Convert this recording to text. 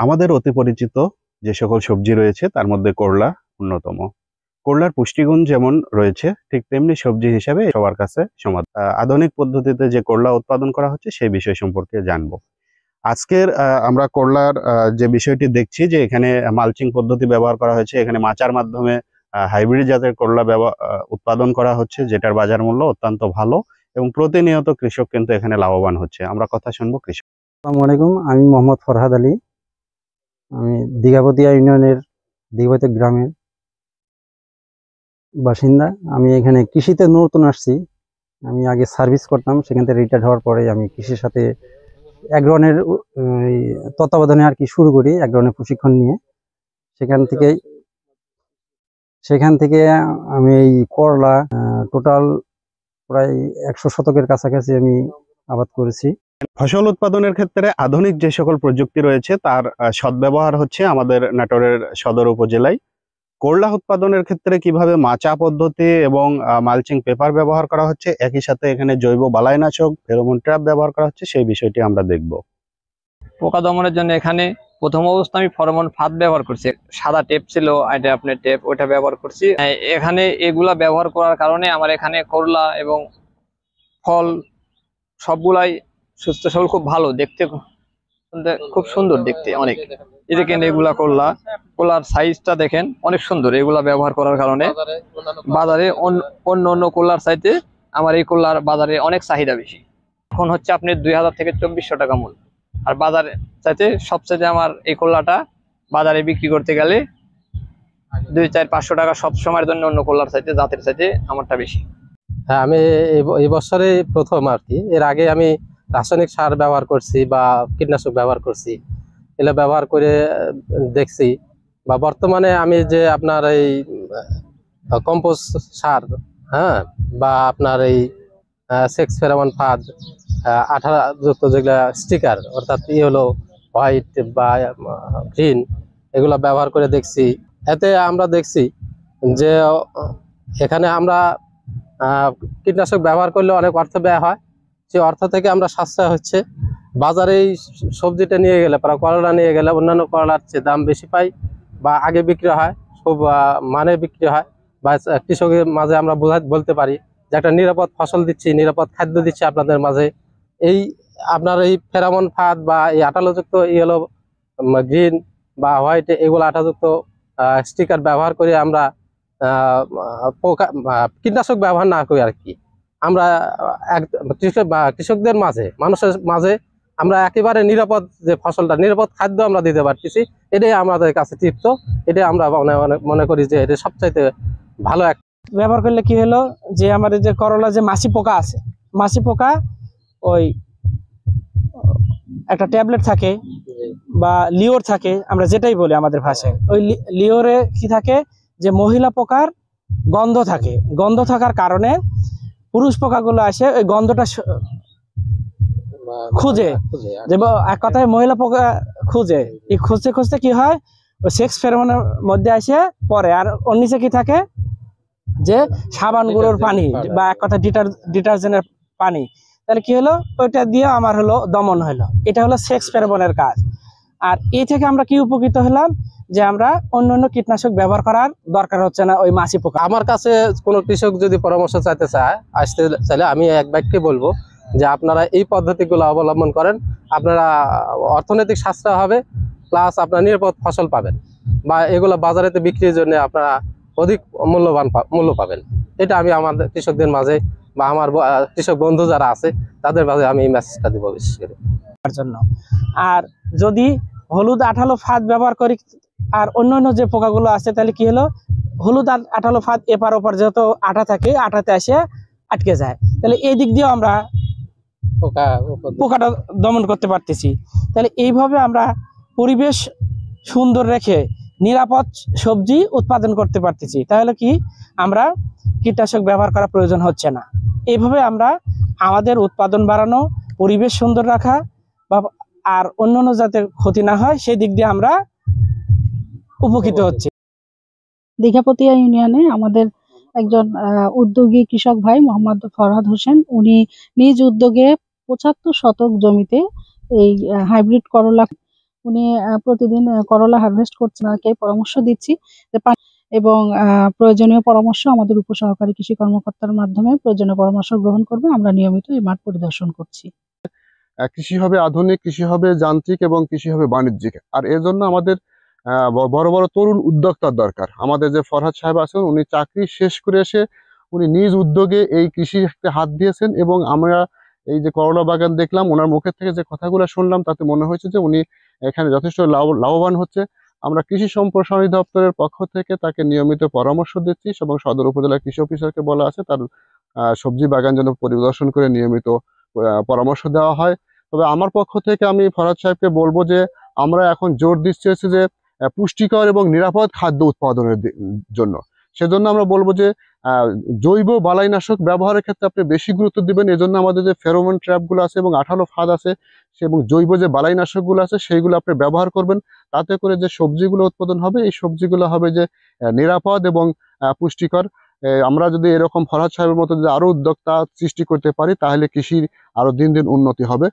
আমাদের অতি পরিচিত যে সকল সবজি রয়েছে তার মধ্যে করলা অন্যতম। করলার পুষ্টিগুণ যেমন রয়েছে ঠিক তেমনি সবজি হিসাবে সবার কাছে সমান। আধুনিক পদ্ধতিতে যে করলা উৎপাদন করা হচ্ছে সেই বিষয় সম্পর্কে জানবো। আজকের আমরা করলার যে বিষয়টি দেখছি যে এখানে মালচিং পদ্ধতি ব্যবহার করা হয়েছে, এখানে মাচার মাধ্যমে হাইব্রিড জাতের করলা উৎপাদন করা হচ্ছে, যেটার বাজার মূল্য অত্যন্ত ভালো এবং প্রতিনিয়ত কৃষক কিন্তু এখানে লাভবান হচ্ছে। আমরা কথা শুনবো কৃষক। আসসালামু আলাইকুম, আমি মোহাম্মদ ফরহাদ আলী। আমি দীঘাপতিয়া ইউনিয়নের দীঘাপতি গ্রামের বাসিন্দা। আমি এখানে কৃষিতে নতুন আসছি। আমি আগে সার্ভিস করতাম, সেখান থেকে রিটায়ার্ড হওয়ার পরে আমি কৃষির সাথে অ্যাগ্রনের তত্ত্বাবধানে আর কি শুরু করি, অ্যাগ্রনের প্রশিক্ষণ নিয়ে। সেখান থেকে আমি এই করলা টোটাল প্রায় 100 শতকের কাছাকাছি আমি আবাদ করেছি। ফসল উৎপাদনের ক্ষেত্রে আধুনিক যে সকল প্রযুক্তি রয়েছে তার সদ্ব্যবহার হচ্ছে আমাদের নাটোরের সদর উপজেলায়। করলা উৎপাদনের ক্ষেত্রে কিভাবে মাচা পদ্ধতি এবং মালচিং পেপার ব্যবহার করা হচ্ছে, একই সাথে এখানে জৈব বালাইনাশক ফেরোমন ট্র্যাপ ব্যবহার করা হচ্ছে, সেই বিষয়টি আমরা দেখব। পোকা দমনের জন্য এখানে প্রথম অবস্থা আমি ফেরোমন ফাঁদ ব্যবহার করছি। সাদা টেপ ছিল, এটা আপনার টেপ, ওইটা ব্যবহার করছি। এখানে এগুলা ব্যবহার করার কারণে আমার এখানে করলা এবং ফল সবগুলাই সুস্থ সবল, খুব ভালো দেখতে, খুব সুন্দর দেখতে অনেক। এই দেখেন এগুলা কলার সাইজটা দেখেন অনেক সুন্দর। এগুলা ব্যবহার করার কারণে বাজারে অন্য কলার চাইতে আমার এই কলার বাজারে অনেক চাহিদা বেশি। এখন হচ্ছে আপনি 2000 থেকে 2400 টাকা মূল্য। আর বাজারে চাইতে সবচেয়ে আমার এই কলাটা বাজারে বিক্রি করতে গেলে 2-4-500 টাকা সব সময়ের জন্য অন্য কলার চাইতে, জাতের চাইতে আমারটা বেশি। হ্যাঁ, আমি এই বছরে প্রথম আর কি। এর আগে আমি রাসায়নিক সার ব্যবহার করছি বা কীটনাশক ব্যবহার করছি, এগুলো ব্যবহার করে দেখছি। বা বর্তমানে আমি যে আপনার এই কম্পোস্ট সার, হ্যাঁ, বা আপনার এই সেক্স ফেরোমন ফাঁদ, আঠাযুক্ত যেগুলা স্টিকার, অর্থাৎ হলো হোয়াইট বা গ্রিন, এগুলো ব্যবহার করে দেখছি। এতে আমরা দেখছি যে এখানে আমরা কীটনাশক ব্যবহার করলে অনেক অর্থ ব্যয় হয়। সেই অর্থ থেকে আমরা সাশ্রয় হচ্ছে। বাজারে এই সবজিটা নিয়ে গেলে, করলা নিয়ে গেলে অন্যান্য করলার চেয়ে দাম বেশি পাই বা আগে বিক্রি হয়, খুব মানে বিক্রি হয়, বা কৃষকের মাঝে আমরা বলতে পারি যে একটা নিরাপদ ফসল দিচ্ছি, নিরাপদ খাদ্য দিচ্ছি আপনাদের মাঝে। এই আপনার এই ফেরোমন ফাঁদ বা এই আঠালোযুক্ত ইয়েলো, গ্রিন বা হোয়াইট, এগুলো আঠাযুক্ত স্টিকার ব্যবহার করে আমরা কীটনাশক ব্যবহার না করি আর কি। আমরা কৃষকদের মাঝে, মানুষের মাঝে আমরা একেবারে নিরাপদ যে ফসলটা, নিরাপদ খাদ্য আমরা দিতে পারতেছি, এটাই আমাদের কাছে তৃপ্ত। এটাই আমরা মনে করি যে এটা সবচাইতে ভালো। এক ব্যবহার করলে কি হলো যে আমাদের যে করলা যে মাছি পোকা আছে, মাছি পোকা ওই একটা ট্যাবলেট থাকে বা লিওর থাকে, আমরা যেটাই বলি আমাদের ভাষায়, ওই লিওরে কি থাকে যে মহিলা পোকার গন্ধ থাকে। গন্ধ থাকার কারণে পুরুষ পোকাগুলো আসে ওই গন্ধটা খুঁজে, যে এক কথায় মহিলা পোকা খুঁজে। এই খুঁজতে খুঁজতে কি হয়, ওই সেক্স ফেরোমনের মধ্যে আসে পরে। আর ওর নিচে কি থাকে যে সাবান গুঁড়োর পানি বা এক কথা ডিটারজেন্টের পানি। তাহলে কি হলো, ওইটা দিয়ে আমার হলো দমন হলো। এটা হলো সেক্স ফেরোমনের কাজ। আর এই থেকে আমরা কি উপকৃত হলাম যে আমরা অন্য কীটনাশক ব্যবহার করার দরকার হচ্ছে না ওই মাছি পোকা। আমার কাছে কোনো কৃষক যদি পরামর্শ চাইতে আসতে চাইলে আমি এক বাক্যে বলবো যে আপনারা এই পদ্ধতিগুলো অবলম্বন করেন, আপনারা অর্থনৈতিক সাশ্রয় হবে, প্লাস আপনারা নিরাপদ ফসল পাবেন, বা এগুলো বাজারেতে বিক্রির জন্য আপনারা অধিক মূল্য পাবেন। এটা আমি আমাদের কৃষকদের মাঝে বা আমার কৃষক বন্ধু যারা আছে তাদের মাঝে আমি এই মেসেজটা দিব বিশেষ করে জন্য। আর যদি হলুদ আঠালো ফাঁদ ব্যবহার করি আর অন্যান্য যে পোকাগুলো আছে, তাহলে কি হলো, হলুদ আঠালো ফাঁদ এপার ওপার যেহেতু আঠা থাকে, আঠাতে এসে আটকে যায়। তাহলে এই দিক দিয়েও আমরা পোকাটা দমন করতে পারতেছি। তাহলে এইভাবে আমরা পরিবেশ সুন্দর রেখে নিরাপদ সবজি উৎপাদন করতে পারতেছি। তাহলে কি আমরা কীটনাশক ব্যবহার করা প্রয়োজন হচ্ছে না। এইভাবে আমরা আমাদের উৎপাদন বাড়ানো, পরিবেশ সুন্দর রাখা বা আর অন্যান্য যাতে ক্ষতি না হয় সেই দিক দিয়ে আমরা উপকৃত হচ্ছি। দীঘাপতিয়া ইউনিয়নে আমাদের একজন উদ্যোগী কৃষক ভাই মোহাম্মদ ফরহাদ হোসেন, উনি নিজ উদ্যোগে 75 শতক জমিতে এই হাইব্রিড করলা উনি প্রতিদিন করলা হারভেস্ট করছেন, ওনাকে পরামর্শ দিচ্ছি যে এবং প্রয়োজনীয় পরামর্শ আমাদের উপসহকারী কৃষি কর্মকর্তার মাধ্যমে প্রয়োজনীয় পরামর্শ গ্রহণ করবে। আমরা নিয়মিত এই মাঠ পরিদর্শন করছি। কৃষি হবে আধুনিক, কৃষি হবে যান্ত্রিক এবং কৃষি হবে বাণিজ্যিক। আর এর জন্য আমাদের বড় বড় তরুণ উদ্যোক্তার দরকার। আমাদের যে ফরহাদ সাহেব আছেন, উনি চাকরি শেষ করে এসে উনি নিজ উদ্যোগে এই কৃষিতে হাত দিয়েছেন এবং আমরা এই যে করলা বাগান দেখলাম, ওনার মুখের থেকে যে কথাগুলো শুনলাম তাতে মনে হয়েছে যে উনি এখানে যথেষ্ট লাভবান হচ্ছে। আমরা কৃষি সম্প্রসারণ দপ্তরের পক্ষ থেকে তাকে নিয়মিত পরামর্শ দিচ্ছি এবং সদর উপজেলা কৃষি অফিসারকে বলা আছে তার সবজি বাগান যেন পরিদর্শন করে নিয়মিত পরামর্শ দেওয়া হয়। তবে আমার পক্ষ থেকে আমি ফরহাদ সাহেবকে বলবো যে আমরা এখন জোর দিচ্ছি হচ্ছে যে পুষ্টিকর এবং নিরাপদ খাদ্য উৎপাদনের জন্য। সেজন্য আমরা বলবো যে জৈব বালাইনাশক ব্যবহারের ক্ষেত্রে আপনি বেশি গুরুত্ব দিবেন। এজন্য আমাদের যে ফেরোমন ট্র্যাপগুলো আছে এবং আঠালো ফাঁদ আছে এবং জৈব যে বালাইনাশকগুলো আছে সেইগুলো আপনি ব্যবহার করবেন। তাতে করে যে সবজিগুলো উৎপাদন হবে, এই সবজিগুলো হবে যে নিরাপদ এবং পুষ্টিকর। আমরা যদি এরকম ফরহাদ সাহেবের মতো যদি আরো উদ্যোক্তা সৃষ্টি করতে পারি তাহলে কৃষির আরো দিন দিন উন্নতি হবে।